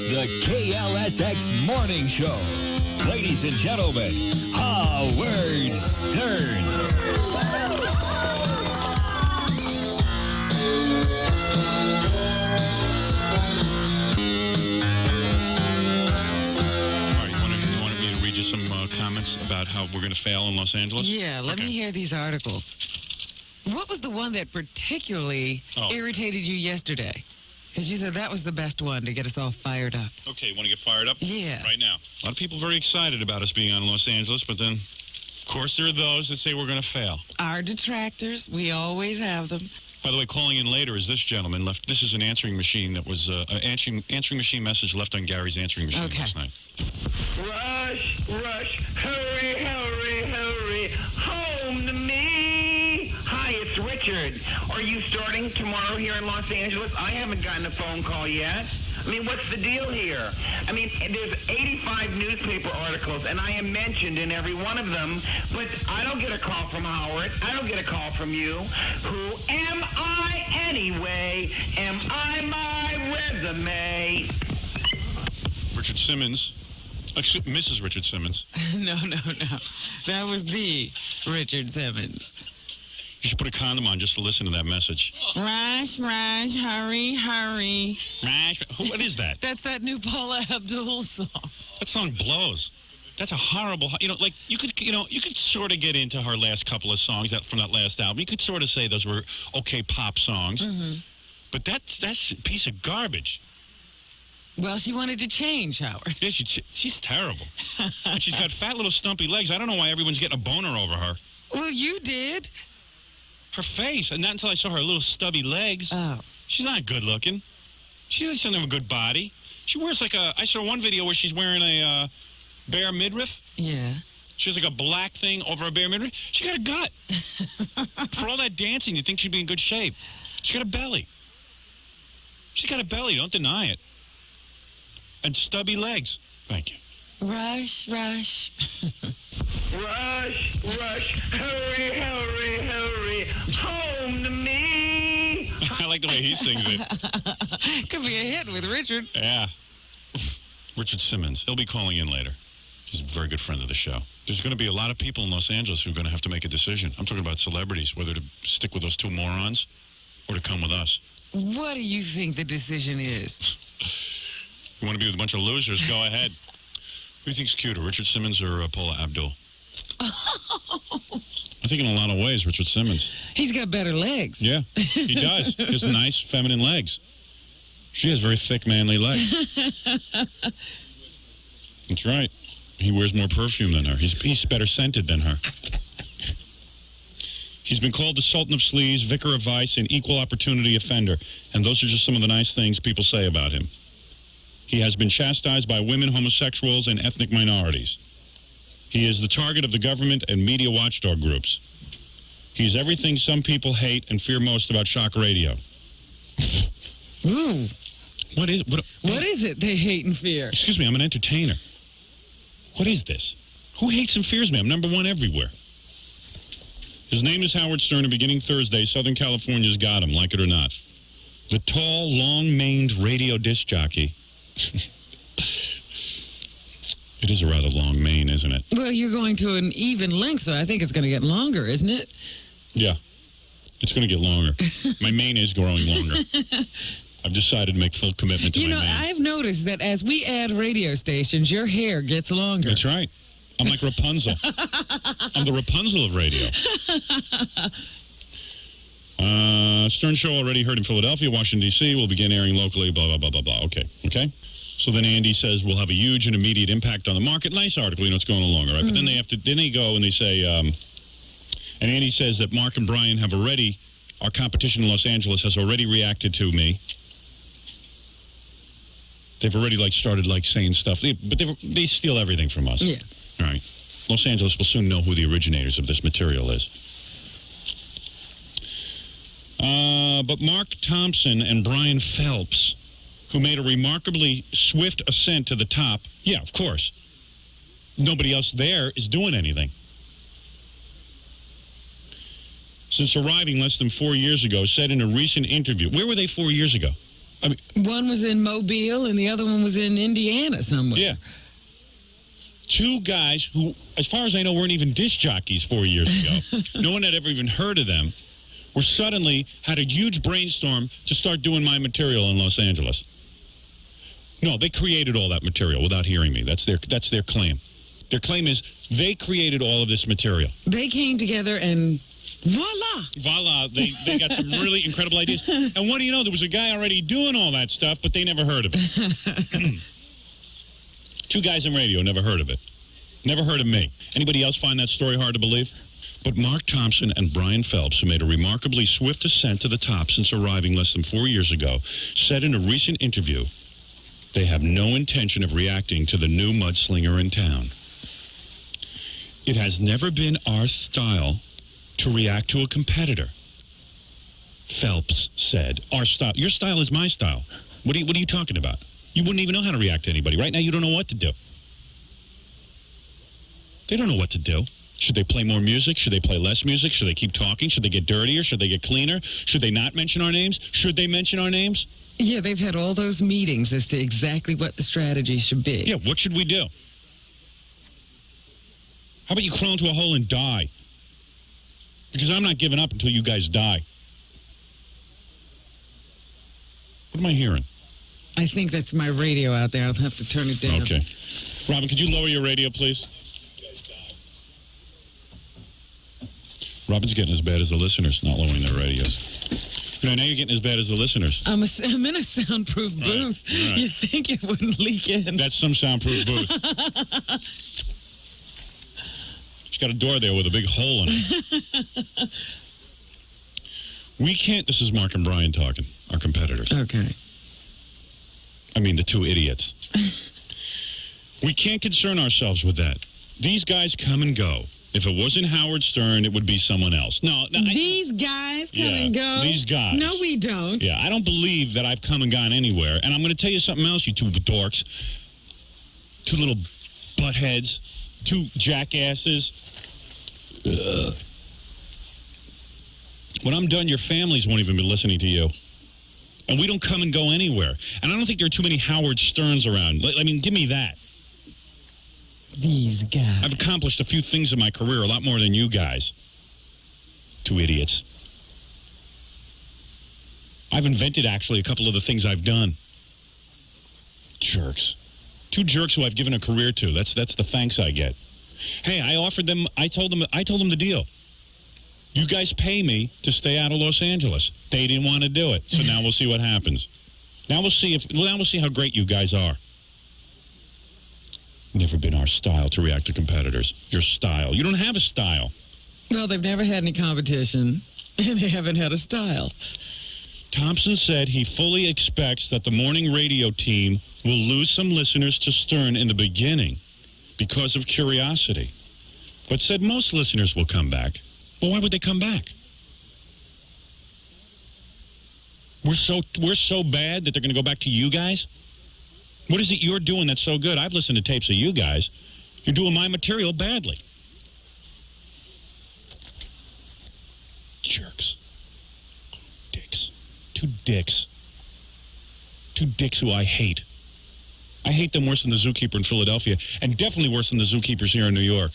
It's the KLSX Morning Show. Ladies and gentlemen, Howard Stern. Some comments about how we're going to fail in Los Angeles? Yeah, let me hear these articles. What was the one that particularly irritated you yesterday? Because you said that was the best one to get us all fired up. Okay, you want to get fired up? Yeah. Right now. A lot of people very excited about us being on Los Angeles, but then, of course, there are those that say we're going to fail. Our detractors, we always have them. By the way, calling in later is this gentleman left. This is an answering machine that was an answering machine message left on Gary's answering machine last night. Rush, rush, hurry, hurry, hurry, home to me. Hi, it's Richard. Are you starting tomorrow here in Los Angeles? I haven't gotten a phone call yet. I mean, what's the deal here? I mean, there's 85 newspaper articles, and I am mentioned in every one of them, but I don't get a call from Howard. I don't get a call from you. Who am I anyway? Am I my resume? Richard Simmons. Mrs. Richard Simmons. No. That was the Richard Simmons. You should put a condom on just to listen to that message. Rush, hurry, hurry. What is that? That's that new Paula Abdul song. That song blows. That's a horrible, you could sort of get into her last couple of songs from that last album. You could sort of say those were okay pop songs. Mm-hmm. But that's a piece of garbage. Well, she wanted to change, Howard. Yeah, she's terrible. And she's got fat little stumpy legs. I don't know why everyone's getting a boner over her. Well, you did. Her face, and not until I saw her little stubby legs. Oh. She's not good looking. She doesn't have a good body. She wears I saw one video where she's wearing a bare midriff. Yeah. She has like a black thing over a bare midriff. She got a gut. For all that dancing, you'd think she'd be in good shape. She's got a belly. She's got a belly, don't deny it. And stubby legs. Thank you. Rush. Rush, rush, hurry, hurry, hurry, home to me. I like the way he sings it. Could be a hit with Richard. Yeah. Richard Simmons. He'll be calling in later. He's a very good friend of the show. There's going to be a lot of people in Los Angeles who are going to have to make a decision. I'm talking about celebrities, whether to stick with those two morons or to come with us. What do you think the decision is? You want to be with a bunch of losers? Go ahead. Who do you think's cuter, Richard Simmons or Paula Abdul? I think in a lot of ways, Richard Simmons. He's got better legs. Yeah, he does. He has nice, feminine legs. She has very thick, manly legs. That's right. He wears more perfume than her. He's better scented than her. He's been called the Sultan of Sleaze, Vicar of Vice, and Equal Opportunity Offender. And those are just some of the nice things people say about him. He has been chastised by women, homosexuals, and ethnic minorities. He is the target of the government and media watchdog groups. He's everything some people hate and fear most about shock radio. Ooh. What is it they hate and fear? Excuse me, I'm an entertainer. What is this? Who hates and fears me? I'm number one everywhere. His name is Howard Stern, and beginning Thursday, Southern California's got him, like it or not. The tall, long-maned radio disc jockey. It is a rather long mane, isn't it? Well, you're going to an even length, so I think it's going to get longer, isn't it? Yeah. It's going to get longer. My mane is growing longer. I've decided to make full commitment to my mane. I've noticed that as we add radio stations, your hair gets longer. That's right. I'm like Rapunzel. I'm the Rapunzel of radio. Stern Show already heard in Philadelphia, Washington, D.C. will begin airing locally, blah, blah, blah, blah, blah. Okay. So then Andy says we'll have a huge and immediate impact on the market. Nice article, it's going along, all right? Mm-hmm. But then they go and they say, and Andy says that Mark and Bryan have already, our competition in Los Angeles has already reacted to me. They've already started saying stuff, but they steal everything from us. Yeah. All right. Los Angeles will soon know who the originators of this material is. But Mark Thompson and Brian Phelps, who made a remarkably swift ascent to the top, yeah, of course. Nobody else there is doing anything. Since arriving less than 4 years ago, said in a recent interview, where were they 4 years ago? I mean, one was in Mobile and the other one was in Indiana somewhere. Yeah. Two guys who, as far as I know, weren't even disc jockeys 4 years ago. No one had ever even heard of them. Were suddenly had a huge brainstorm to start doing my material in Los Angeles. No, they created all that material without hearing me. That's their claim. Their claim is they created all of this material. They came together and voila! Voila, they got some really incredible ideas. And what do you know? There was a guy already doing all that stuff, but they never heard of it. Two guys in radio, never heard of it. Never heard of me. Anybody else find that story hard to believe? But Mark Thompson and Brian Phelps, who made a remarkably swift ascent to the top since arriving less than 4 years ago, said in a recent interview they have no intention of reacting to the new mudslinger in town. It has never been our style to react to a competitor. Phelps said, our style. Your style is my style. What are you talking about? You wouldn't even know how to react to anybody. Right now, you don't know what to do. They don't know what to do. Should they play more music? Should they play less music? Should they keep talking? Should they get dirtier? Should they get cleaner? Should they not mention our names? Should they mention our names? Yeah, they've had all those meetings as to exactly what the strategy should be. Yeah, what should we do? How about you crawl into a hole and die? Because I'm not giving up until you guys die. What am I hearing? I think that's my radio out there. I'll have to turn it down. Okay. Robyn, could you lower your radio, please? Robyn's getting as bad as the listeners, not lowering their radios. You know, now you're getting as bad as the listeners. I'm in a soundproof booth. Right. You'd think it wouldn't leak in. That's some soundproof booth. She's got a door there with a big hole in it. We can't, this is Mark and Bryan talking, our competitors. Okay. I mean, the two idiots. We can't concern ourselves with that. These guys come and go. If it wasn't Howard Stern, it would be someone else. No, these guys come and go? These guys. No, we don't. Yeah, I don't believe that I've come and gone anywhere. And I'm going to tell you something else, you two dorks. Two little buttheads. Two jackasses. Ugh. When I'm done, your families won't even be listening to you. And we don't come and go anywhere. And I don't think there are too many Howard Sterns around. I mean, give me that. These guys. I've accomplished a few things in my career, a lot more than you guys. Two idiots. I've invented, actually, a couple of the things I've done. Jerks. Two jerks who I've given a career to. That's the thanks I get. Hey, I offered them, I told them the deal. You guys pay me to stay out of Los Angeles. They didn't want to do it. So now we'll see what happens. Now we'll see how great you guys are. Never been our style to react to competitors. Your style. You don't have a style. Well, they've never had any competition, and they haven't had a style. Thompson said he fully expects that the morning radio team will lose some listeners to Stern in the beginning because of curiosity, but said most listeners will come back. Well, why would they come back? We're so bad that they're going to go back to you guys? What is it you're doing that's so good? I've listened to tapes of you guys. You're doing my material badly. Jerks. Dicks. Two dicks. Two dicks who I hate. I hate them worse than the zookeeper in Philadelphia, and definitely worse than the zookeepers here in New York.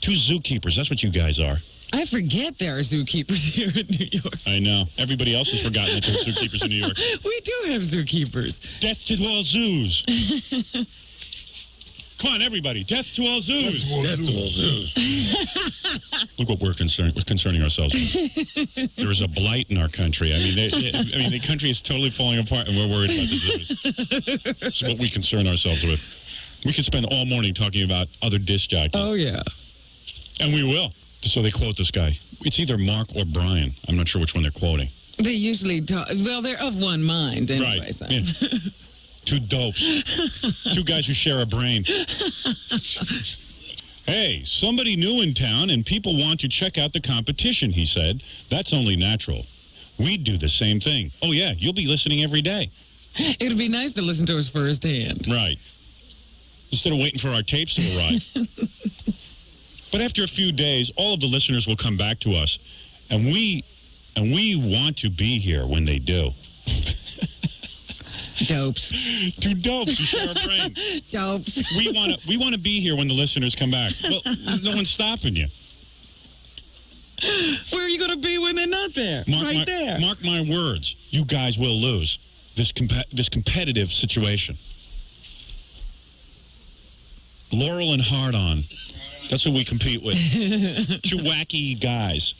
Two zookeepers, that's what you guys are. I forget there are zookeepers here in New York. I know. Everybody else has forgotten that there are zookeepers in New York. We do have zookeepers. Death to all zoos. Come on, everybody. Death to all zoos. Death to all zoos. Look what we're concerning ourselves with. There is a blight in our country. I mean, the country is totally falling apart, and we're worried about the zoos. It's what we concern ourselves with. We could spend all morning talking about other disc jockeys. Oh, yeah. And we will. So they quote this guy. It's either Mark or Bryan. I'm not sure which one they're quoting. They usually talk. Well, they're of one mind anyway. Right. So. Yeah. Two dopes. Two guys who share a brain. Hey, somebody new in town and people want to check out the competition, he said. That's only natural. We'd do the same thing. Oh, yeah, you'll be listening every day. It'd be nice to listen to us firsthand. Right. Instead of waiting for our tapes to arrive. But after a few days, all of the listeners will come back to us, and we want to be here when they do. Dopes. Two dopes who share a brain. Dopes. We want to be here when the listeners come back. Well, no one's stopping you. Where are you going to be when they're not there? There. Mark my words. You guys will lose this competitive situation. Laurel and Hard-On. That's who we compete with. Two wacky guys.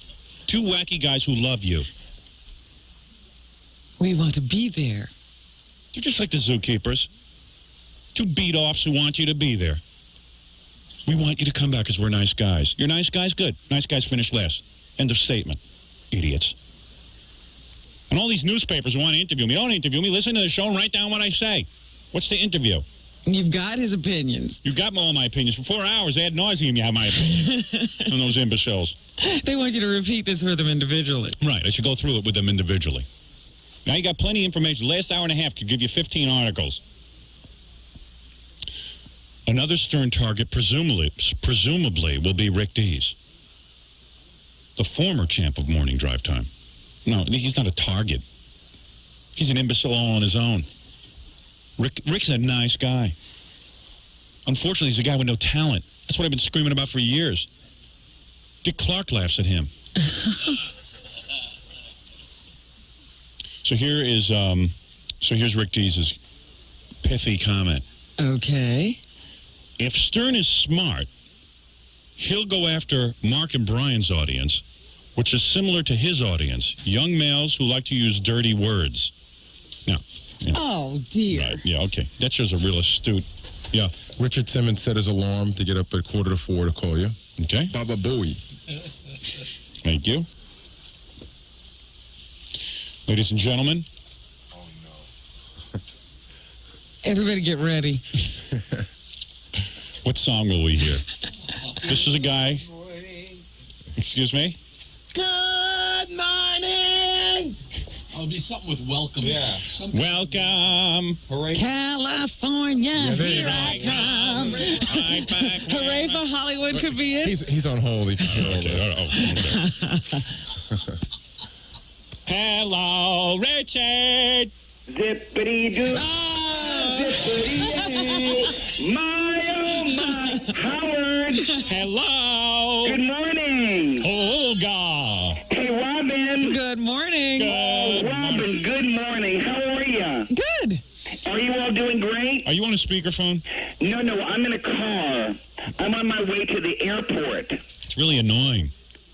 Two wacky guys who love you. We want to be there. They're just like the zookeepers. Two beat-offs who want you to be there. We want you to come back because we're nice guys. You're nice guys? Good. Nice guys finish last. End of statement. Idiots. And all these newspapers want to interview me. Don't interview me. Listen to the show and write down what I say. What's the interview? You've got his opinions. You got all my opinions. For 4 hours, ad nauseum, you have my opinion. On those imbeciles. They want you to repeat this for them individually. Right. I should go through it with them individually. Now you got plenty of information. Last hour and a half could give you 15 articles. Another Stern target, presumably, will be Rick Dees, the former champ of morning drive time. No, he's not a target. He's an imbecile all on his own. Rick's a nice guy. Unfortunately, he's a guy with no talent. That's what I've been screaming about for years. Dick Clark laughs at him. So here's Rick Dees' pithy comment. Okay. If Stern is smart, he'll go after Mark and Bryan's audience, which is similar to his audience, young males who like to use dirty words. Now, oh, dear. Right, yeah, okay. That shows a real astute. Yeah. Richard Simmons set his alarm to get up at 3:45 to call you. Okay. Baba Booey. Thank you. Ladies and gentlemen. Oh, no. Everybody get ready. What song will we hear? This is a guy. Excuse me? Good morning! It'll be something with welcome. Yeah. Welcome. Hooray. California, here I come. Right back. Hooray for Hollywood could be it. He's on hold. He can hear all Okay. Hello, Richard. Zippity-doo. Zippity-doo. My, oh, my. Howard. Hello. Good morning. Olga. Hey, Robyn. Good morning. Good Robyn, good morning. How are you? Good. Are you all doing great? Are you on a speakerphone? No, I'm in a car. I'm on my way to the airport. It's really annoying.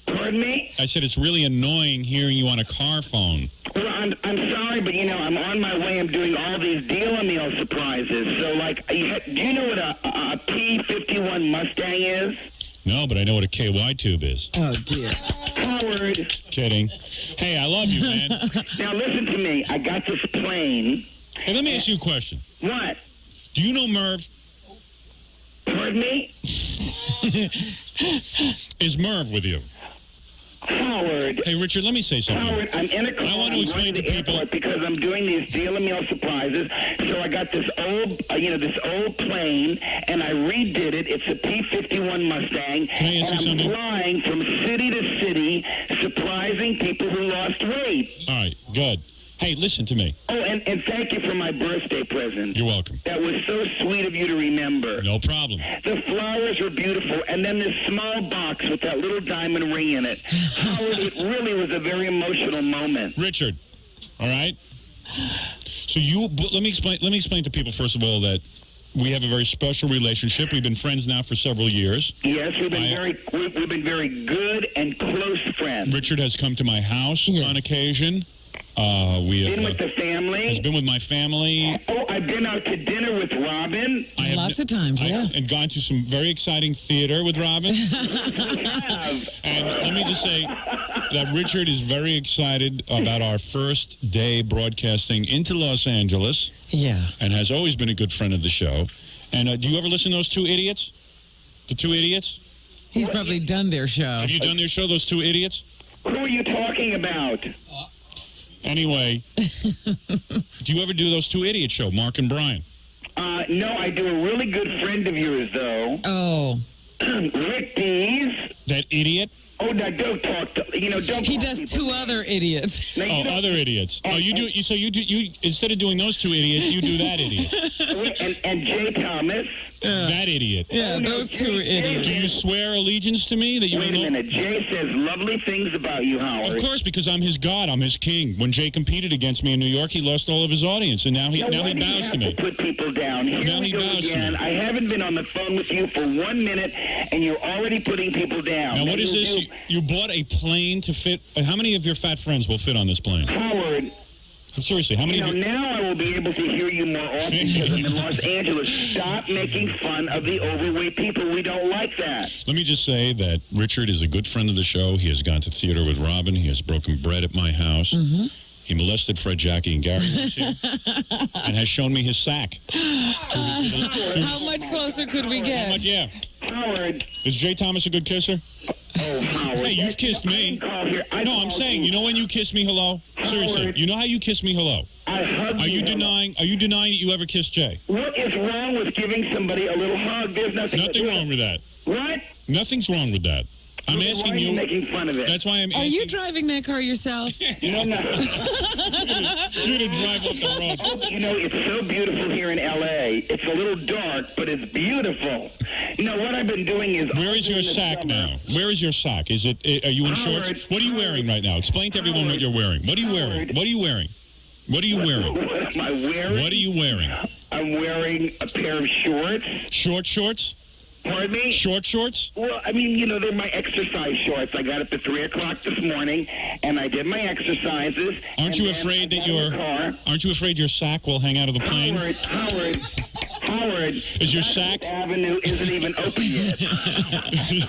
Pardon me? I said it's really annoying hearing you on a car phone. Well, I'm sorry, but, I'm on my way. I'm doing all these deal-a-meal surprises. So, do you know what a P-51 Mustang is? No, but I know what a KY tube is. Oh, dear. Howard. Kidding. Hey, I love you, man. Now, listen to me. I got this plane. Hey, let me ask you a question. What? Do you know Merv? Pardon me? Is Merv with you? Howard. Hey, Richard, let me say something. Howard, I'm in a car. I want to I'm explain going to people airport because I'm doing these deal-a-meal surprises. So I got this old, this old plane, and I redid it. It's a P-51 Mustang. Can I ask you and I'm something? flying from city to city, surprising people who lost weight. All right, good. Hey, listen to me. Oh, and thank you for my birthday present. You're welcome. That was so sweet of you to remember. No problem. The flowers were beautiful, and then this small box with that little diamond ring in it. Howard, it really was a very emotional moment. Richard, all right? So let me explain to people, first of all, that we have a very special relationship. We've been friends now for several years. Yes, we've been very good and close friends. Richard has come to my house on occasion. We have been with the family. Has been with my family. Oh, I've been out to dinner with Robyn. Lots of times, yeah. And gone to some very exciting theater with Robyn. Have. And let me just say that Richard is very excited about our first day broadcasting into Los Angeles. Yeah. And has always been a good friend of the show. And do you ever listen to those two idiots? The two idiots? He's probably done their show. Have you done their show, those two idiots? Who are you talking about? Anyway, do you ever do those two idiot show, Mark and Bryan? No, I do a really good friend of yours, though. Oh. Rick Dees. That idiot? Oh, now don't talk. Don't. He call does people two other idiots. Now, you know- other idiots. Oh, you do. So you instead of doing those two idiots, you do that idiot. and Jay Thomas. That idiot. Yeah, Oh, no, those two Jay- idiots. Do you swear allegiance to me that you Wait will a minute. Jay says lovely things about you, Howard. Of course, because I'm his god. I'm his king. When Jay competed against me in New York, he lost all of his audience, and now he Why bows do you to have me. to put people down? Here Now we he go bows to again. me. I haven't been on the phone with you for 1 minute, and you're already putting people down. Now, what is you this? do- You bought a plane to fit. How many of your fat friends will fit on this plane? Howard, Seriously, how many of your... now I will be able to hear you more often because I'm in Los Angeles. Stop making fun of the overweight people. We don't like that. Let me just say that Richard is a good friend of the show. He has gone to theater with Robyn. He has broken bread at my house. Mm-hmm. He molested Fred, Jackie, and Gary once here, and has shown me his sack. How much closer could we How get? much? Yeah. Howard. Is Jay Thomas a good kisser? Oh, Howard. Hey, you've kissed me. No, I'm saying, you know when you kiss me hello? Seriously, Howard. you know how you kiss me hello? I hug Are you hello. denying that you ever kissed Jay? What is wrong with giving somebody a little hug? There's nothing. Nothing wrong with that. What? Nothing's wrong with that. I'm Why asking are you you. making fun of it? That's why I'm Are asking. you driving that car yourself? No, no. You're to drive up the road. It's so beautiful here in L.A. It's a little dark, but it's beautiful. What I've been doing is... Where is your sack now? Where is your sack? Is it? Are you in Howard, shorts? What are you wearing right now? Explain to everyone what you're wearing. What are you wearing? Howard. What are you wearing? What are you wearing? What am I wearing? What are you wearing? I'm wearing a pair of shorts. Short shorts? Pardon me? Short shorts? Well, they're my exercise shorts. I got up at 3 o'clock this morning, and I did my exercises. Aren't you and then afraid I that got in the car. Aren't you afraid your sack will hang out of the plane? Howard. Is your sack? Avenue isn't even open yet.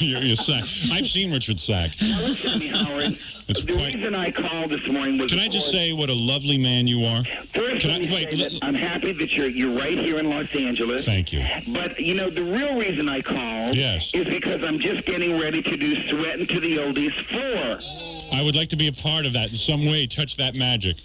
your sack. I've seen Richard's sack. Now listen to me, Howard. It's The quite- reason I called this morning was... Can I just say what a lovely man you are? First, Can let I- me wait, say that I'm happy that you're right here in Los Angeles. Thank you. But, the real reason I called Yes. is because I'm just getting ready to do Sweatin' to the Oldies 4. I would like to be a part of that in some way. Touch that magic.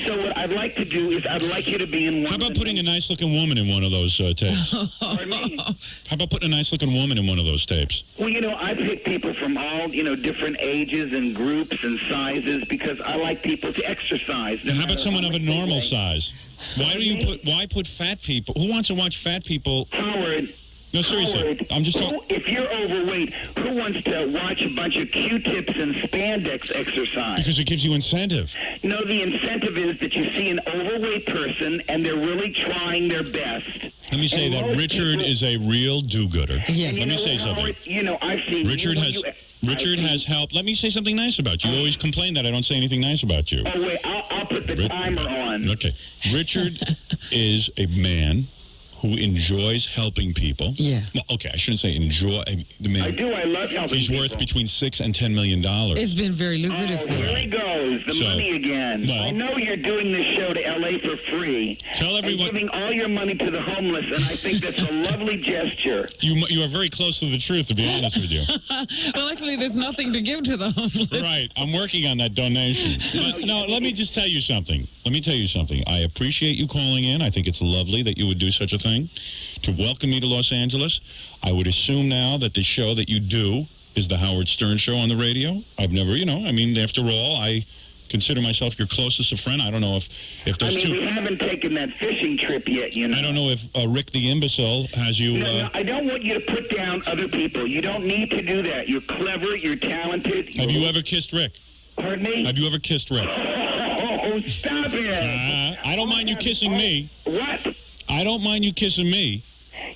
So what I'd like to do is I'd like you to be in one How of about the... putting a nice-looking woman in one of those tapes? Pardon me? How about putting a nice-looking woman in one of those tapes? Well, I pick people from all, different ages and groups and sizes because I like people to exercise. How about someone of a normal size? size? Why put fat people? Who wants to watch fat people? Howard. No, seriously. Howard, I'm just talking. If you're overweight, who wants to watch a bunch of Q-tips and spandex exercise? Because it gives you incentive. No, the incentive is that you see an overweight person and they're really trying their best. Let me say And that most Richard people- is a real do-gooder. Yes. Let me say something. Howard, I've seen... Richard has helped. Let me say something nice about you. You always complain that I don't say anything nice about you. Oh, wait, I'll put the timer on. Okay. Richard is a man who enjoys helping people. Yeah. Well, okay, I shouldn't say enjoy. The man, I do. I love helping he's people. worth between $6 and $10 million. It's been very lucrative Oh, for here you. he goes. The So, money again. well- I know you're doing this show to L.A. for free. Tell everyone- And giving all your money to the homeless, and I think that's a lovely gesture. You are very close to the truth, to be honest with you. Well, actually, there's nothing to give to the homeless. Right. I'm working on that donation. But, no, let me just tell you something. I appreciate you calling in. I think it's lovely that you would do such a thing to welcome me to Los Angeles. I would assume now that the show that you do is the Howard Stern Show on the radio. I've never, after all, I consider myself your closest of friend. I don't know if those we two... haven't taken that fishing trip yet, I don't know if Rick the Imbecile has you... No, I don't want you to put down other people. You don't need to do that. You're clever. You're talented. Have you ever kissed Rick? Pardon me? Have you ever kissed Rick? Oh, stop it. I don't mind you kissing me. What? I don't mind you kissing me.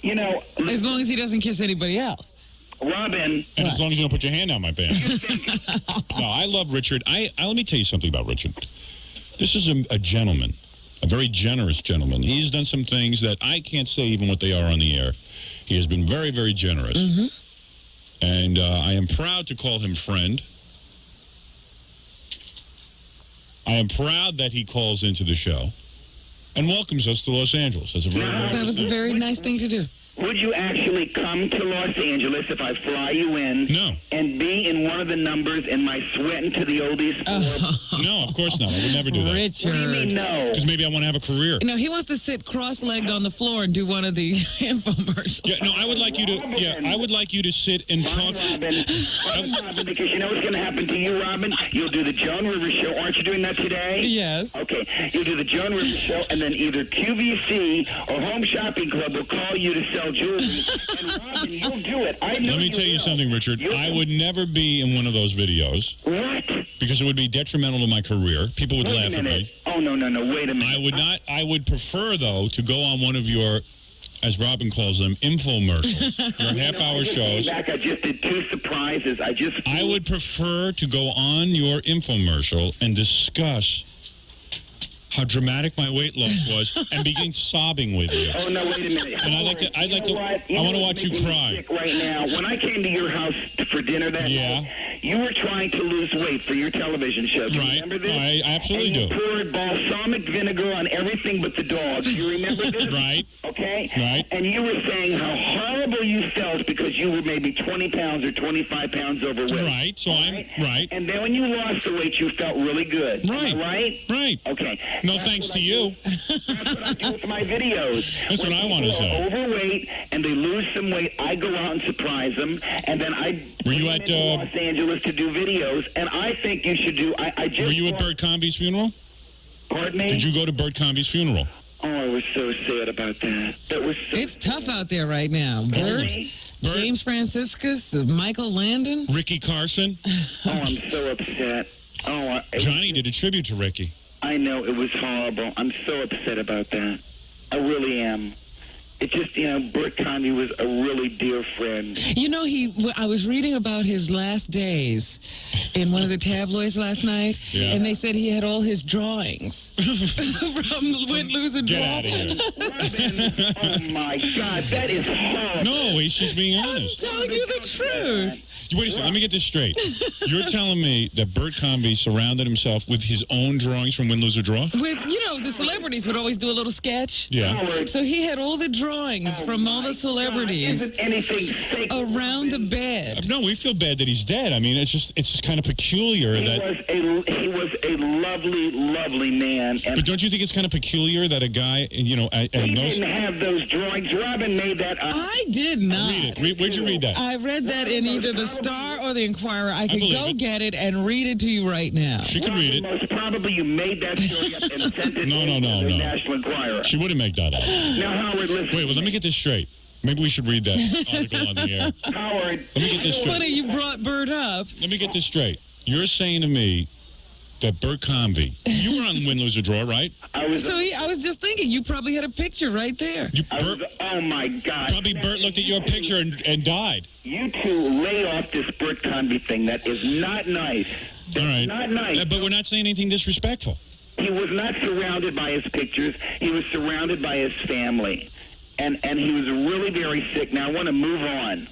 As long as he doesn't kiss anybody else. Robyn. And as long as you don't put your hand down my pants. No, I love Richard. Let me tell you something about Richard. This is a gentleman, a very generous gentleman. He's done some things that I can't say even what they are on the air. He has been very, very generous. Mm-hmm. And I am proud to call him friend. I am proud that he calls into the show and welcomes us to Los Angeles. That's a very That was a very nice thing to do. Would you actually come to Los Angeles if I fly you in? No. And be in one of the numbers in my Sweatin' to the Oldies 4? No, of course not. I would never do that. Richard. What do you mean, no? Because maybe I want to have a career. No, he wants to sit cross-legged on the floor and do one of the infomercials. Yeah, no, I would like you to. Yeah, I would like you to sit and talk. Robyn, because you know what's going to happen to you, Robyn? You'll do the Joan Rivers show. Aren't you doing that today? Yes. Okay, you'll do the Joan Rivers show, and then either QVC or Home Shopping Club will call you to sell jewelry. And Robyn, you'll do it. I know. Let me tell you something, Richard. I would never be in one of those videos. What? Because it would be detrimental to my career. People would Wait laugh a at minute. me. Oh, no. Wait a minute. I would not. I would prefer, though, to go on one of your, as Robyn calls them, infomercials. Your half-hour shows. I just did 2 surprises. I would prefer to go on your infomercial and discuss how dramatic my weight loss was and begin sobbing with you. Oh, no, wait a minute. And I want to watch you cry. Right now, when I came to your house for dinner that night, you were trying to lose weight for your television show. Do you remember this? I absolutely and you do. poured balsamic vinegar on everything but the dog. You remember this? Right. Okay? Right. And you were saying how horrible you felt because you were maybe 20 pounds or 25 pounds overweight. Right. So I'm right. And then when you lost the weight, you felt really good. Right. Am I right? Right. Okay. No thanks to you. That's what I do with my videos. That's what I want to say. When people are overweight and they lose some weight, I go out and surprise them, and then I Were you bring at them to Los Angeles to do videos, and I think you should do. I just Were you at Burt Convy's funeral? Pardon me? Did you go to Burt Convy's funeral? Oh, I was so sad about that. That was so It's tough out there right now. Burt, James Franciscus, Michael Landon. Ricky Carson. Oh, I'm so upset. Oh, Johnny did a tribute to Ricky. I know, it was horrible. I'm so upset about that. I really am. It just, Burt Convy was a really dear friend. You know, I was reading about his last days in one of the tabloids last night, and they said he had all his drawings from Win, Lose, and Draw. Get out of here. Robyn, oh, my God, that is horrible. No, he's just being honest. I'm telling you the truth. Wait a second, let me get this straight. You're telling me that Burt Convy surrounded himself with his own drawings from Win, Lose, or Draw? With, the celebrities would always do a little sketch. Yeah. So he had all the drawings from all the celebrities Isn't anything fake around the bed. No, we feel bad that he's dead. I mean, it's just kind of peculiar He that... was a lovely, lovely man. And But don't you think it's kind of peculiar that a guy, he didn't have those drawings. Robyn made that up. I did not. Read it. Where'd you read that? I read that in either the Star or the Inquirer. I could believe go it. get it and read it to you right now. She could read it. Most probably you made that story up and sent it No. to the National Enquirer. She wouldn't make that up. Now, Howard, listen. Wait, well, let me get this straight. Maybe we should read that article on the air. Howard. Let me get this straight. Funny you brought Burt up. Let me get this straight. You're saying to me that Burt Convy, you were on Win, Lose, or Draw, right? I was just thinking, you probably had a picture right there. oh, my God. Probably Burt looked at your picture and died. You two lay off this Burt Convy thing. That is not nice. All right. Not nice. But we're not saying anything disrespectful. He was not surrounded by his pictures. He was surrounded by his family. And he was really very sick. Now, I want to move on.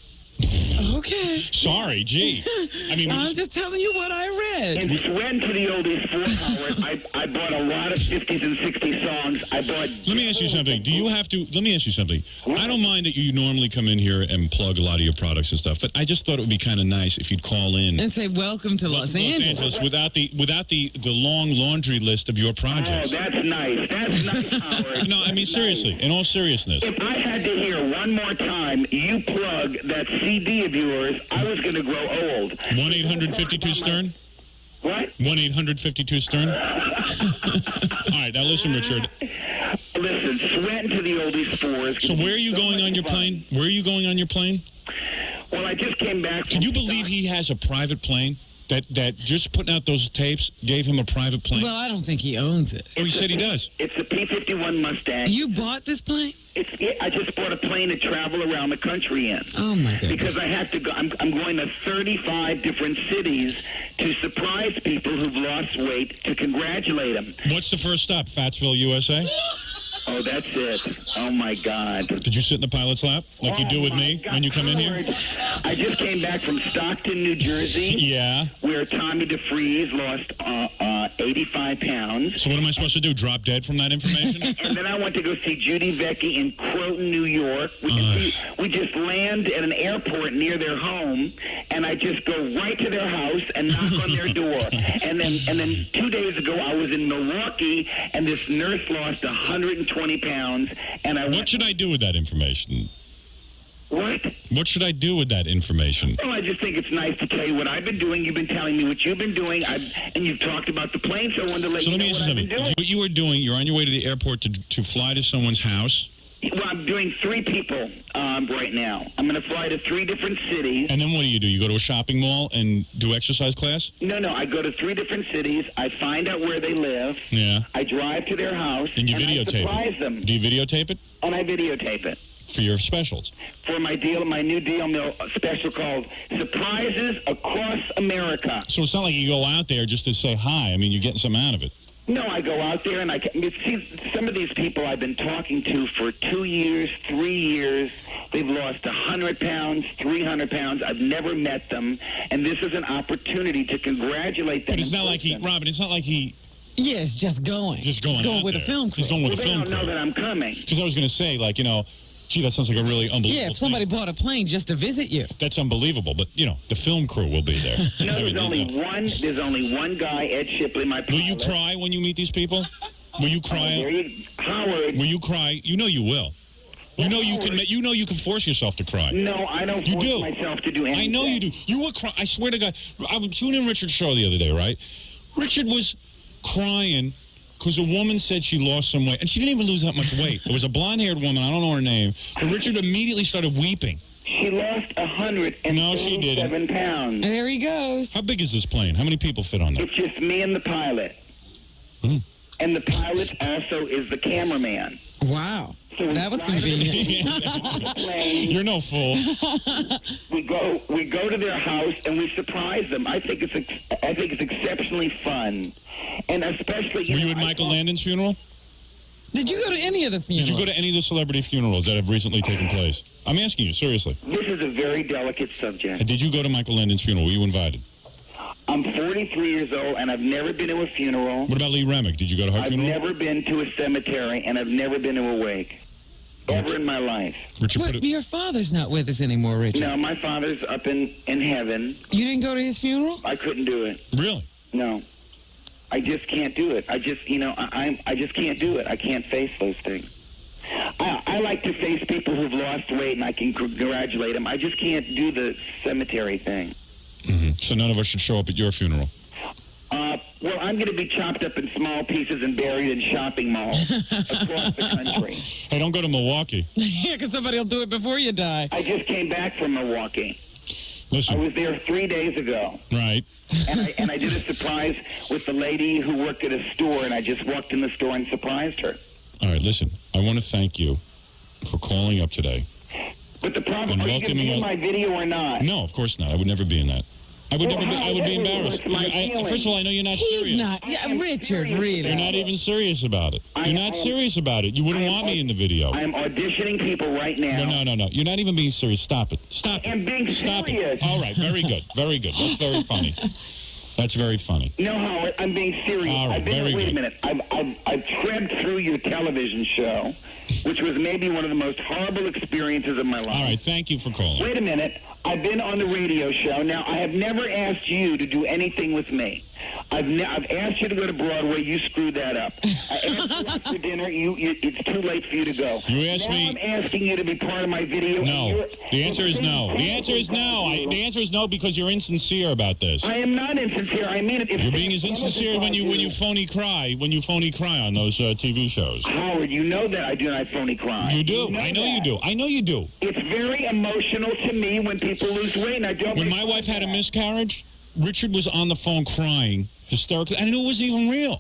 Okay. Sorry, gee. I mean, I'm just telling you what I read. And Sweatin' to the Oldies 4 Howard, I bought a lot of 50s and 60s songs. I bought... Let me ask you something. Let me ask you something. I don't mind that you normally come in here and plug a lot of your products and stuff, but I just thought it would be kind of nice if you'd call in. And say, welcome to Los Angeles. without the long laundry list of your projects. Oh, that's nice. That's nice, Howard. No, I mean, seriously, in all seriousness. If I had to hear one more time you plug that CD of yours, I was going to grow old. 1-800-52-STERN? What? 1-800-52-STERN? All right, now listen, Richard. Listen, Sweatin' to the Oldies 4s. So where are you going on your plane? Where are you going on your plane? Well, I just came back from... Can you believe he has a private plane? That just putting out those tapes gave him a private plane? Well, I don't think he owns it. Oh, he said he does. It's a P-51 Mustang. You bought this plane? I just bought a plane to travel around the country in. Oh, my goodness. Because I have to go. I'm going to 35 different cities to surprise people who've lost weight, to congratulate them. What's the first stop? Fatsville, USA? Oh, that's it. Oh, my God. Did you sit in the pilot's lap like you do with me when you come in here? I just came back from Stockton, New Jersey. Yeah. Where Tommy DeFries lost 85 pounds. So what am I supposed to do, drop dead from that information? And then I went to go see Judy Vecchi in Croton, New York. We just land at an airport near their home, and I just go right to their house and knock on their door. And then 2 days ago, I was in Milwaukee, and this nurse lost 120 pounds. And What should I do with that information? What? What should I do with that information? Well, I just think it's nice to tell you what I've been doing. You've been telling me what you've been doing, and you've talked about the plane, so I wanted to let you know what I've been doing. What you are doing, you're on your way to the airport to fly to someone's house? Well, I'm doing 3 people right now. I'm going to fly to 3 different cities. And then what do? You go to a shopping mall and do exercise class? No, I go to 3 different cities. I find out where they live. Yeah. I drive to their house. And you I videotape surprise it? them. Do you videotape it? And I videotape it. For your specials? For my new deal meal special called Surprises Across America. So it's not like you go out there just to say hi. I mean, you're getting something out of it. No, I go out there and see some of these people I've been talking to for 2 years, 3 years. They've lost 100 pounds, 300 pounds. I've never met them, and this is an opportunity to congratulate them. But it's not like Robyn, it's not like he... Yes, just going. Just going out with there. a film crew. Just going with a film crew. They don't know that I'm coming. Because I was going to say, gee, that sounds like a really unbelievable Yeah, if somebody bought a plane just to visit you. That's unbelievable, but, the film crew will be there. No, there's only one guy, Ed Shipley, my pilot. Will you cry when you meet these people? Will you cry? Howard. Will you cry? You know you will. You know you can force yourself to cry. No, I don't force myself to do anything. I know you do. You were crying. I swear to God. I was tuning in Richard's show the other day, right? Richard was crying because a woman said she lost some weight. And she didn't even lose that much weight. It was a blonde-haired woman. I don't know her name. But Richard immediately started weeping. She lost 137 pounds. There he goes. How big is this plane? How many people fit on there? It's just me and the pilot. And the pilot also is the cameraman. Wow. So that was convenient. You're no fool. We go to their house and we surprise them. I think it's exceptionally fun, and especially. Were you at Michael Landon's funeral? Did you go to any of the funerals? Did you go to any of the celebrity funerals that have recently taken place? I'm asking you seriously. This is a very delicate subject. Did you go to Michael Landon's funeral? Were you invited? I'm 43 years old, and I've never been to a funeral. What about Lee Remick? Did you go to her funeral? I've never been to a cemetery, and I've never been to a wake. Ever in my life. But your father's not with us anymore, Richard. No, my father's up in heaven. You didn't go to his funeral? I couldn't do it. Really? No. I just can't do it. I just can't do it. I can't face those things. I like to face people who've lost weight, and I can congratulate them. I just can't do the cemetery thing. Mm-hmm. So none of us should show up at your funeral. Well, I'm going to be chopped up in small pieces and buried in shopping malls across the country. Hey, don't go to Milwaukee. Yeah, because somebody will do it before you die. I just came back from Milwaukee. Listen. I was there 3 days ago. Right. And I did a surprise with the lady who worked at a store, and I just walked in the store and surprised her. All right, listen. I want to thank you for calling up today. But the problem, are you going to be in my video or not? No, of course not. I would never be in that. I would be embarrassed. First of all, I know you're not serious. He's not. Yeah, Richard, really. You're not even serious about it. You're not serious about it. You wouldn't want me in the video. I'm auditioning people right now. No. You're not even being serious. Stop it. Stop it. I'm being serious. All right, very good. Very good. That's very funny. That's very funny. No, Howard, I'm being serious. All right, Wait a minute. I've tread through your television show, which was maybe one of the most horrible experiences of my life. All right, thank you for calling. Wait a minute. I've been on the radio show. Now, I have never asked you to do anything with me. I've asked you to go to Broadway. You screwed that up. I asked you out for dinner. It's too late for you to go. You asked me. I'm asking you to be part of my video. No. The answer is no. The answer is no. The answer is no because you're insincere about this. I am not insincere. I mean it. You're being as insincere when you phony cry on those TV shows. Howard, you know that I do not phony cry. You do. I know you do. I know you do. It's very emotional to me when people lose weight, and I don't. When my wife had a miscarriage, Richard was on the phone crying hysterically. I knew it wasn't even real.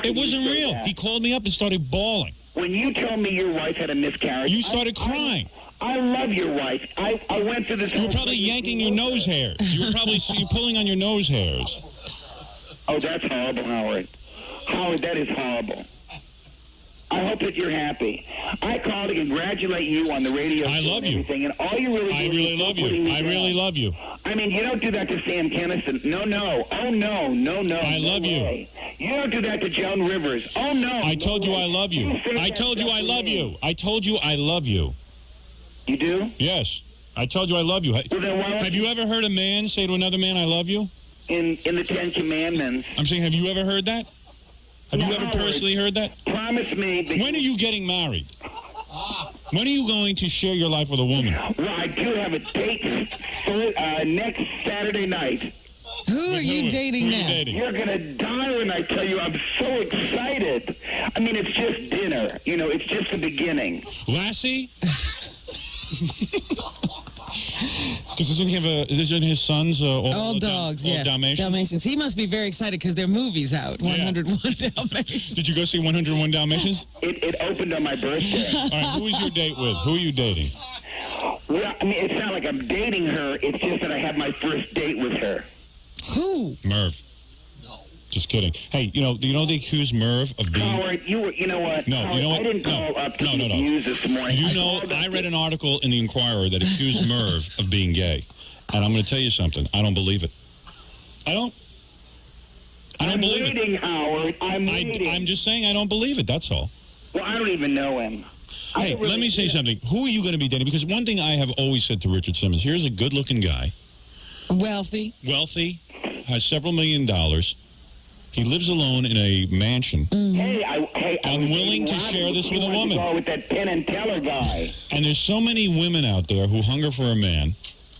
It wasn't real. He called me up and started bawling. When you told me your wife had a miscarriage, you started crying. I love your wife. I went through this. You were probably yanking your nose hairs. You were probably pulling on your nose hairs. Oh, that's horrible, Howard. Howard, that is horrible. I hope that you're happy. I called to congratulate you on the radio. I love you. Everything, and all you really I do really is love putting you. me I down. really love you. I mean, you don't do that to Sam Kinison. No. Oh, no. I love you. You don't do that to Joan Rivers. Oh, no. I told you I love you. I told you I love you. I told you I love you. You do? Yes. I told you I love you. Well, then why don't Have you ever heard a man say to another man, I love you? in the Ten Commandments, I'm saying, have you ever heard that? Have you ever No. personally heard that? promise me that... When are you getting married? When are you going to share your life with a woman? Well, I do have a date for next Saturday night. Who are you dating Who are you now? dating? You're going to die when I tell you I'm so excited. I mean, it's just dinner. You know, it's just the beginning. Lassie? Because isn't his sons All dogs, all yeah. Dalmatians? He must be very excited because their movie's out, 101 Dalmatians. Did you go see 101 Dalmatians? It opened on my birthday. All right, who is your date with? Who are you dating? Well, I mean, it's not like I'm dating her. It's just that I had my first date with her. Who? Merv. No. Just kidding. Hey, you know they accuse Merv of being... Howard, you know what? No, Howard, you know what? I didn't call up to No. the news this morning. You know, I read an article in the Inquirer that accused Merv of being gay. And I'm going to tell you something. I don't believe it. I don't believe it. waiting, Howard. I'm waiting. I'm just saying I don't believe it. That's all. Well, I don't even know him. Hey, let me say something. Who are you going to be dating? Because one thing I have always said to Richard Simmons, here's a good-looking guy, Wealthy. has several $1 million. He lives alone in a mansion. Hey, I'm willing to share this with a woman. Go with that Penn and Teller guy. And there's so many women out there who hunger for a man,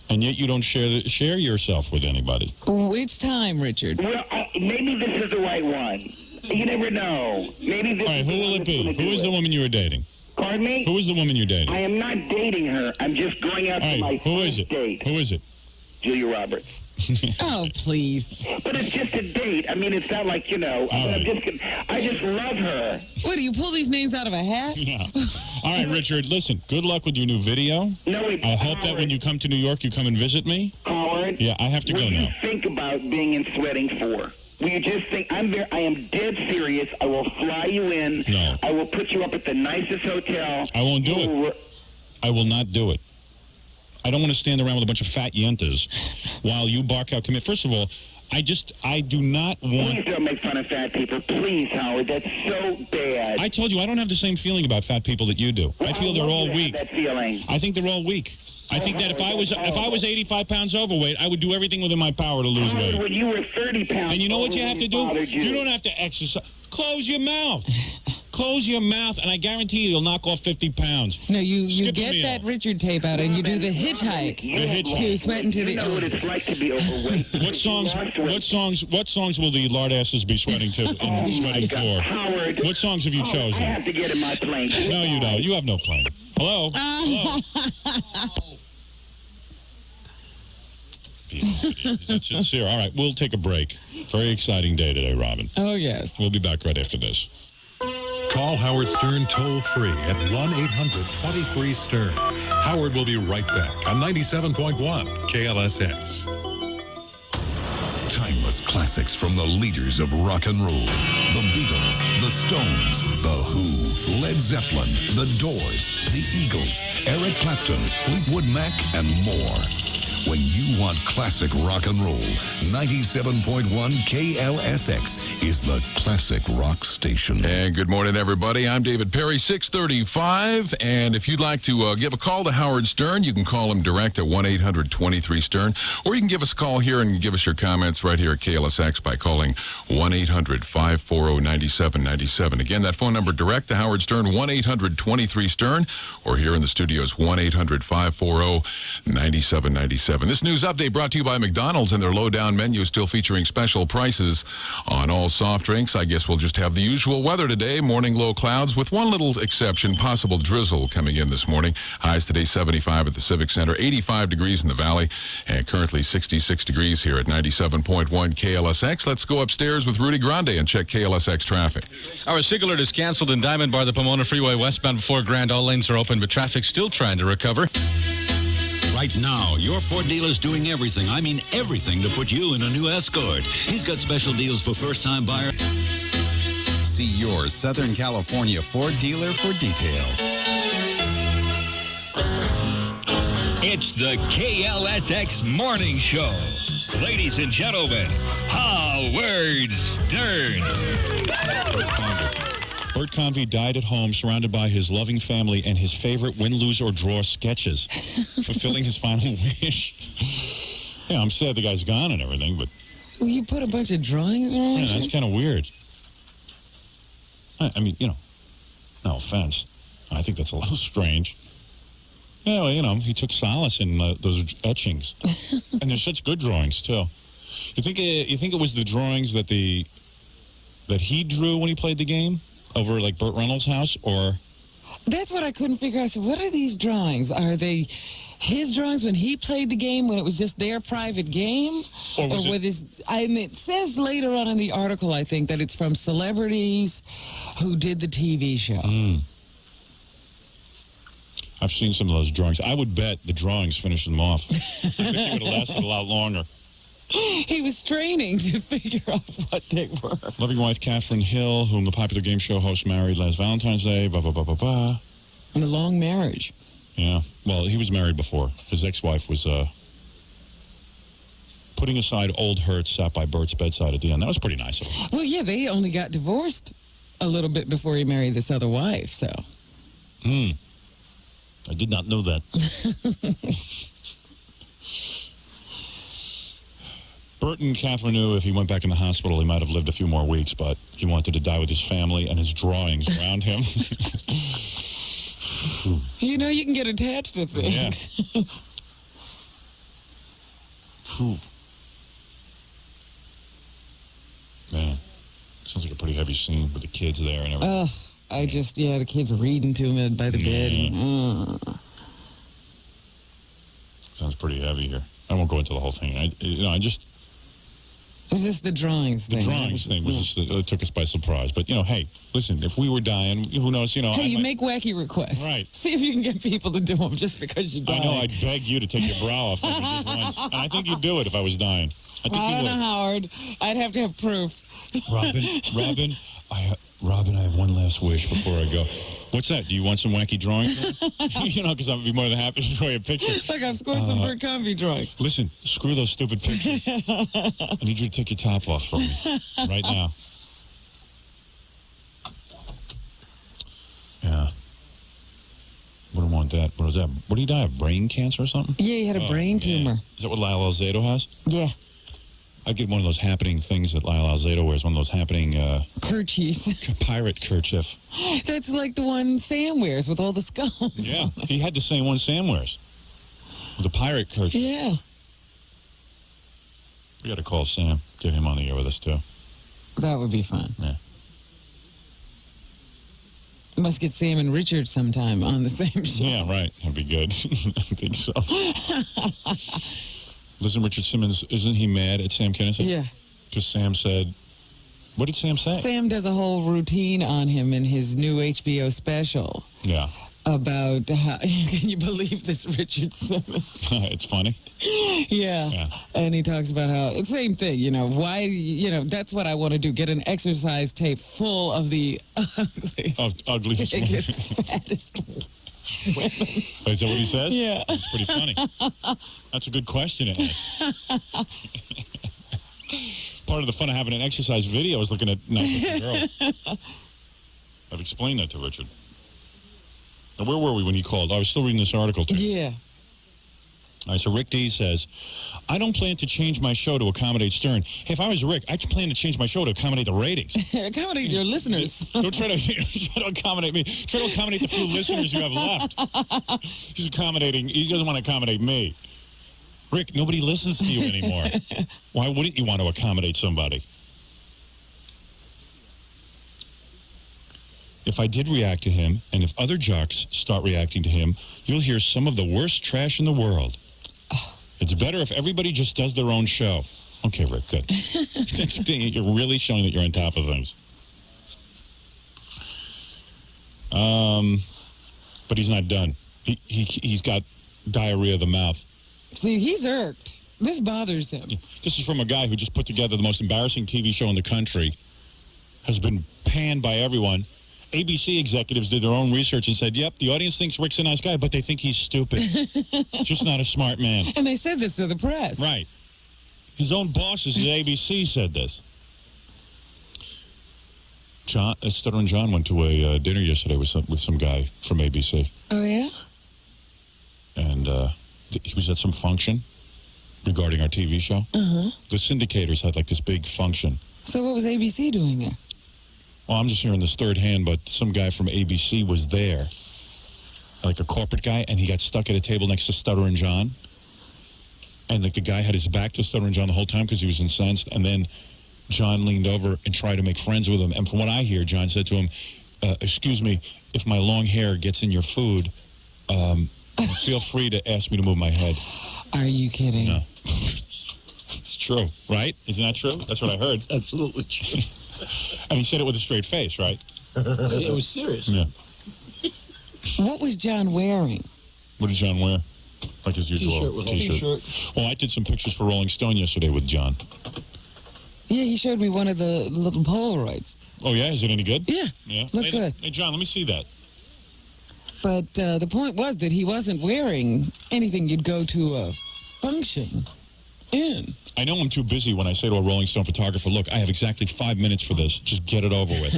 and yet you don't share yourself with anybody. It's time, Richard. Well, maybe this is the right one. You never know. Maybe this All right, is who the will one it that's be? gonna Who do is the it. woman you are dating? Pardon me? Who is the woman you're dating? I am not dating her. I'm just going out All for my right, who is first it? date. Who is it? Julia Roberts. Oh, please. But it's just a date. I mean, it's not like, you know, I just love her. What, do you pull these names out of a hat? Yeah. All right, Richard, listen, good luck with your new video. No, wait, I hope that when you come to New York, you come and visit me. Howard, Yeah, I have to what go do you now. think about being in Sweating 4? Will you just think, I am dead serious. I will fly you in. No. I will put you up at the nicest hotel. I won't do it. I will not do it. I don't want to stand around with a bunch of fat yentas while you bark out commit. First of all, I do not want... Please don't make fun of fat people. Please, Howard. That's so bad. I told you, I don't have the same feeling about fat people that you do. I feel they're all weak. That feeling. I think they're all weak. I think that if I was 85 pounds overweight, I would do everything within my power to lose Howard, weight. when you were 30 pounds And you know what you have to do? bothered You don't have to exercise. Close your mouth. Close your mouth, and I guarantee you'll knock off 50 pounds. No, you Skip a get meal. that Richard tape out and you do the hitchhike to Sweating to the You know what it's Oldies. like to be overweight. What songs will the lard asses be sweating to in Sweating God, 4? Howard. What songs have you I chosen? have to get in my plane. No, you don't. You have no plane. Hello? Hello? That's sincere. All right, we'll take a break. Very exciting day today, Robyn. Oh, yes. We'll be back right after this. Call Howard Stern toll-free at 1-800-23-STERN. Howard will be right back on 97.1 KLSX. Timeless classics from the leaders of rock and roll. The Beatles, the Stones, The Who, Led Zeppelin, The Doors, The Eagles, Eric Clapton, Fleetwood Mac, and more. When you want classic rock and roll, 97.1 KLSX is the classic rock station. And good morning, everybody. I'm David Perry, 635. And if you'd like to give a call to Howard Stern, you can call him direct at 1-800-23-STERN. Or you can give us a call here and give us your comments right here at KLSX by calling 1-800-540-9797. Again, that phone number direct to Howard Stern, 1-800-23-STERN. Or here in the studios, 1-800-540-9797. This news update brought to you by McDonald's, and their low-down menu still featuring special prices on all soft drinks. I guess we'll just have the usual weather today. Morning low clouds with one little exception, possible drizzle coming in this morning. Highs today 75 at the Civic Center, 85 degrees in the valley, and currently 66 degrees here at 97.1 KLSX. Let's go upstairs with Rudy Grande and check KLSX traffic. Our SIG alert is canceled in Diamond Bar, the Pomona Freeway westbound before Grand. All lanes are open, but traffic still trying to recover. Right now, your Ford dealer's doing everything, I mean everything, to put you in a new Escort. He's got special deals for first-time buyers. See your Southern California Ford dealer for details. It's the KLSX Morning Show. Ladies and gentlemen, Howard Stern. Burt Convy died at home surrounded by his loving family and his favorite win, lose, or draw sketches, fulfilling his final wish. Yeah, I'm sad the guy's gone and everything, but... Well, you put a bunch of drawings around yeah, that's kind of weird. I mean, no offense. I think that's a little strange. Yeah, well, he took solace in those etchings. And they're such good drawings, too. You think it was the drawings that he drew when he played the game over, like, Burt Reynolds' house, or... That's what I couldn't figure out. So what are these drawings? Are they his drawings when he played the game, when it was just their private game? Or with his... And it says later on in the article, I think, that it's from celebrities who did the TV show. I've seen some of those drawings. I would bet the drawings finished them off. I bet you would have lasted a lot longer. He was training to figure out what they were. Loving wife Catherine Hill, whom the popular game show host married last Valentine's Day, blah, blah, blah, blah, blah. And a long marriage. Yeah. Well, he was married before. His ex-wife was putting aside old hurts, sat by Bert's bedside at the end. That was pretty nice of him. Well, yeah, they only got divorced a little bit before he married this other wife, so. I did not know that. Burt and Catherine knew if he went back in the hospital, he might have lived a few more weeks, but he wanted to die with his family and his drawings around him. You can get attached to things. Yeah. Man, sounds like a pretty heavy scene with the kids there and everything. The kids reading to him by the bed. Sounds pretty heavy here. I won't go into the whole thing. It was just the drawings thing. The drawings thing was just, it took us by surprise. But, hey, listen, if we were dying, who knows, Hey, you make wacky requests. Right. See if you can get people to do them just because you died. I know, I'd beg you to take your brow off just once. And I think you'd do it if I was dying. I don't know, Howard. I'd have to have proof. Robyn, I have one last wish before I go. What's that? Do you want some wacky drawings? Because I'd be more than happy to draw you a picture. Look, I've scored some Burt Convy drawings. Listen, screw those stupid pictures. I need you to take your top off for me right now. Yeah. Wouldn't want that. What was that? What did he die of? Brain cancer or something? Yeah, he had a brain tumor. Is that what Lyle Alzado has? Yeah. I'd get one of those happening things that Lyle Alzado wears, one of those happening... kerchiefs. Pirate kerchief. That's like the one Sam wears with all the skulls. Yeah, he had the same one Sam wears. The pirate kerchief. Yeah. We got to call Sam, get him on the air with us, too. That would be fun. Yeah. Must get Sam and Richard sometime on the same show. Yeah, right. That'd be good. I think so. Listen, Richard Simmons, isn't he mad at Sam Kinison? Yeah. Because Sam said, what did Sam say? Sam does a whole routine on him in his new HBO special. Yeah. About how, can you believe this, Richard Simmons? It's funny. Yeah. And he talks about how, it's the same thing, why, that's what I want to do, get an exercise tape full of the ugliest fattest women. Is that what he says? Yeah. That's pretty funny. That's a good question to ask. Part of the fun of having an exercise video is looking at nice girls. I've explained that to Richard. Now, where were we when you called? I was still reading this article, too. Yeah. All right, so Rick Dees says, I don't plan to change my show to accommodate Stern. Hey, if I was Rick, I'd plan to change my show to accommodate the ratings. Accommodate your listeners. Don't try to accommodate me. Try to accommodate the few listeners you have left. He doesn't want to accommodate me. Rick, nobody listens to you anymore. Why wouldn't you want to accommodate somebody? If I did react to him, and if other jocks start reacting to him, you'll hear some of the worst trash in the world. It's better if everybody just does their own show. Okay, Rick, good. You're really showing that you're on top of things. But he's not done. He's got diarrhea of the mouth. See, he's irked. This bothers him. This is from a guy who just put together the most embarrassing TV show in the country. has been panned by everyone. ABC executives did their own research and said, yep, the audience thinks Rick's a nice guy, but they think he's stupid. Just not a smart man. And they said this to the press. Right. His own bosses at ABC said this. Stuttering John went to a dinner yesterday with some guy from ABC. Oh, yeah? And he was at some function regarding our TV show. Uh-huh. The syndicators had like this big function. So what was ABC doing there? Well, I'm just hearing this third hand, but some guy from ABC was there, like a corporate guy, and he got stuck at a table next to Stuttering John. And like the guy had his back to Stuttering John the whole time because he was incensed. And then John leaned over and tried to make friends with him. And from what I hear, John said to him, excuse me, if my long hair gets in your food, feel free to ask me to move my head. Are you kidding? No. It's true, right? Isn't that true? That's what I heard. It's absolutely true. And he said it with a straight face, right? It was serious. Yeah. What was John wearing? What did John wear? Like his usual T-shirt with a T-shirt. Well, I did some pictures for Rolling Stone yesterday with John. Yeah, he showed me one of the little Polaroids. Oh, yeah? Is it any good? Yeah. Look good. Hey, John, let me see that. But the point was that he wasn't wearing anything you'd go to a function in. I know I'm too busy when I say to a Rolling Stone photographer, look, I have exactly 5 minutes for this. Just get it over with.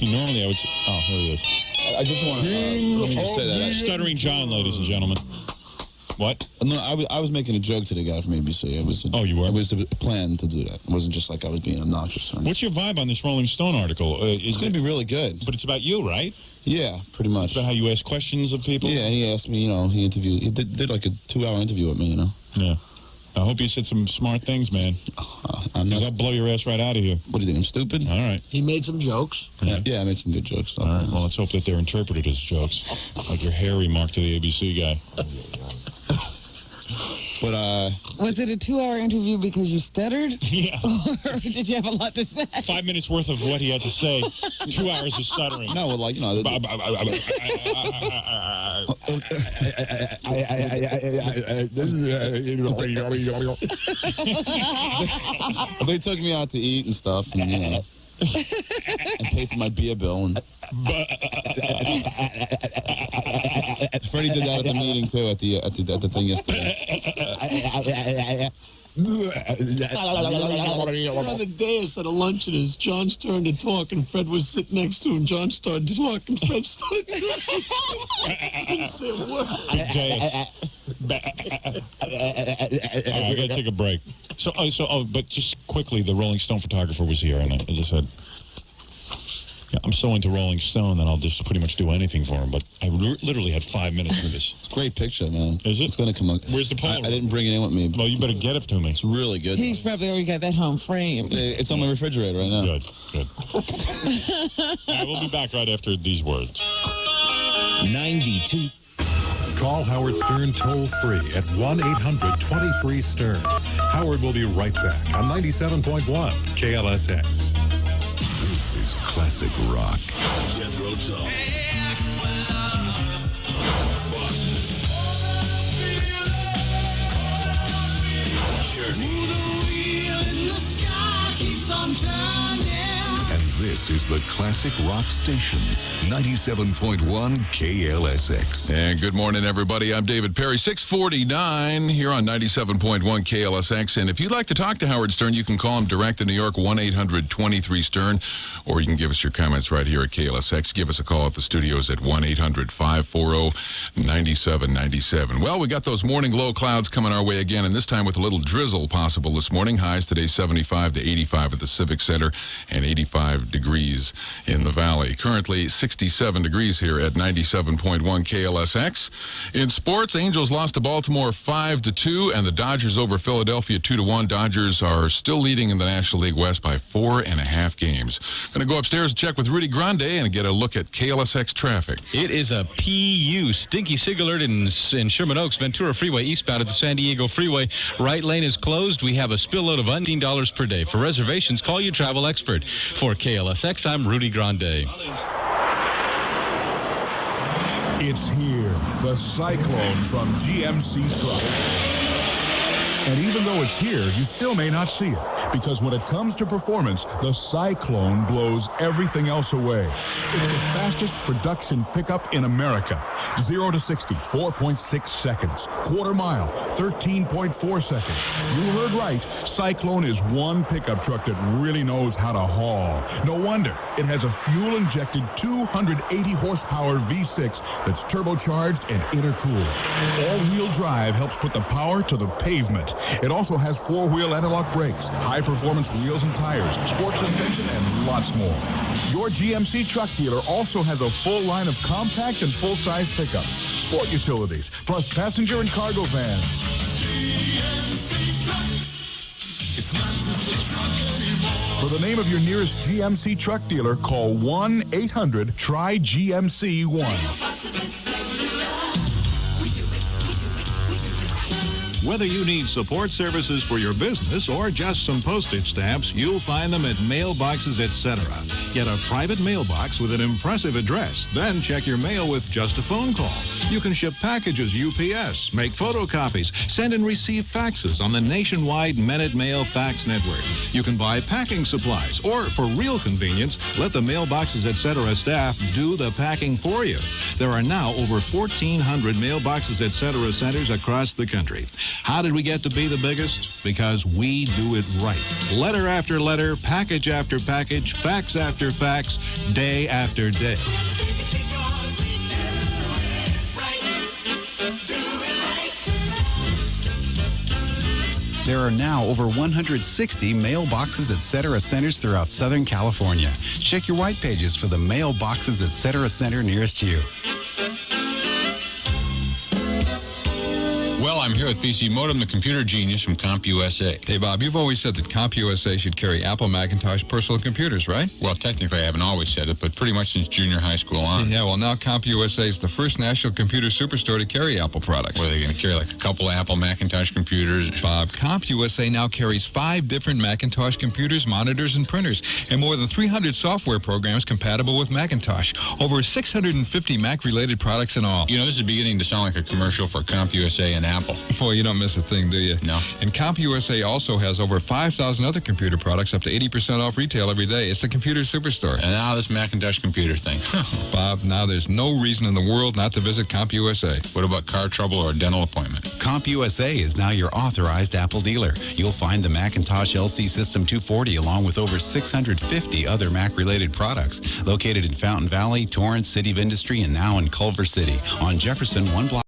Normally I would say, oh, here he is. I just want to let me just say that. Stuttering John, ladies and gentlemen. What? No, I was making a joke to the guy from ABC. Oh, you were? It was a plan to do that. It wasn't just like I was being obnoxious. What's your vibe on this Rolling Stone article? It's going to be really good. But it's about you, right? Yeah, pretty much. It's about how you ask questions of people? Yeah, and he asked me, he did like a 2-hour interview with me, Yeah. I hope you said some smart things, man. I'll blow your ass right out of here. What do you think, I'm stupid? All right. He made some jokes. Yeah, I made some good jokes. All right, well, let's hope that they're interpreted as jokes. Like your hairy mark to the ABC guy. But, was it a 2-hour interview because you stuttered? Yeah. Or did you have a lot to say? 5 minutes worth of what he had to say. 2 hours of stuttering. No, well, they took me out to eat and stuff, and, and pay for my beer bill. And Freddie did that at the meeting too, at the thing yesterday. We're on the dais at a luncheon. It's John's turn to talk, and Fred was sitting next to him. John started to talk, and Fred started to didn't say a word. Big dais. All right, I got to take a break. But just quickly, the Rolling Stone photographer was here, and I just said, I'm so into Rolling Stone that I'll just pretty much do anything for him. But I literally had 5 minutes for this. It's a great picture, man. Is it? It's going to come up. Where's the Polaroid? I didn't bring it in with me. Well, you better get it to me. It's really good. He's probably already got that home framed. It's on my refrigerator right now. Good. All right, we'll be back right after these words. 92. Call Howard Stern toll-free at 1-800-23-STERN. Howard will be right back on 97.1 KLSX. This is classic rock. Jethro Tull. And this is the classic rock station, 97.1 KLSX. And good morning, everybody. I'm David Perry, 649 here on 97.1 KLSX. And if you'd like to talk to Howard Stern, you can call him direct in New York, 1-800-23-STERN, or you can give us your comments right here at KLSX. Give us a call at the studios at 1-800-540-9797. Well, we got those morning low clouds coming our way again, and this time with a little drizzle possible this morning. Highs today 75 to 85 at the Civic Center and 85 degrees in the valley. Currently 67 degrees here at 97.1 KLSX. In sports, Angels lost to Baltimore 5-2, and the Dodgers over Philadelphia 2-1. Dodgers are still leading in the National League West by 4.5 games. Going to go upstairs and check with Rudy Grande and get a look at KLSX traffic. It is a PU stinky sig alert in Sherman Oaks, Ventura Freeway eastbound at the San Diego Freeway. Right lane is closed. We have a spill load of $19 per day. For reservations, call your travel expert. For KLSX, I'm Rudy Grande. It's here, the cyclone from GMC Truck. And even though it's here, you still may not see it. Because when it comes to performance, the Cyclone blows everything else away. It's the fastest production pickup in America. 0 to 60, 4.6 seconds. Quarter mile, 13.4 seconds. You heard right. Cyclone is one pickup truck that really knows how to haul. No wonder. It has a fuel-injected 280 horsepower V6 that's turbocharged and intercooled. All-wheel drive helps put the power to the pavement. It also has four-wheel anti-lock brakes, high-performance wheels and tires, sport suspension, and lots more. Your GMC truck dealer also has a full line of compact and full-size pickups, sport utilities, plus passenger and cargo vans. It's not just a truck anymore. For the name of your nearest GMC truck dealer, call 1-800-TRY-GMC-1. Whether you need support services for your business or just some postage stamps, you'll find them at Mailboxes Etc. Get a private mailbox with an impressive address, then check your mail with just a phone call. You can ship packages UPS, make photocopies, send and receive faxes on the nationwide Minute Mail fax network. You can buy packing supplies, or for real convenience, let the Mailboxes Etc. staff do the packing for you. There are now over 1,400 Mailboxes Etc. centers across the country. How did we get to be the biggest? Because we do it right. Letter after letter, package after package, fax after fax, day after day. There are now over 160 Mailboxes Etc. centers throughout Southern California. Check your white pages for the Mailboxes Etc. center nearest you. Well, I'm here with BC Modem, the computer genius from CompUSA. Hey, Bob, you've always said that CompUSA should carry Apple Macintosh personal computers, right? Well, technically, I haven't always said it, but pretty much since junior high school on. Yeah, well, now CompUSA is the first national computer superstore to carry Apple products. What, are they going to carry like a couple Apple Macintosh computers? Bob, CompUSA now carries 5 different Macintosh computers, monitors, and printers, and more than 300 software programs compatible with Macintosh. Over 650 Mac-related products in all. You know, this is beginning to sound like a commercial for CompUSA and Apple. Boy, you don't miss a thing, do you? No. And CompUSA also has over 5,000 other computer products, up to 80% off retail every day. It's the computer superstore. And now this Macintosh computer thing. Bob, now there's no reason in the world not to visit CompUSA. What about car trouble or a dental appointment? CompUSA is now your authorized Apple dealer. You'll find the Macintosh LC System 240 along with over 650 other Mac-related products. Located in Fountain Valley, Torrance, City of Industry, and now in Culver City. On Jefferson, one block.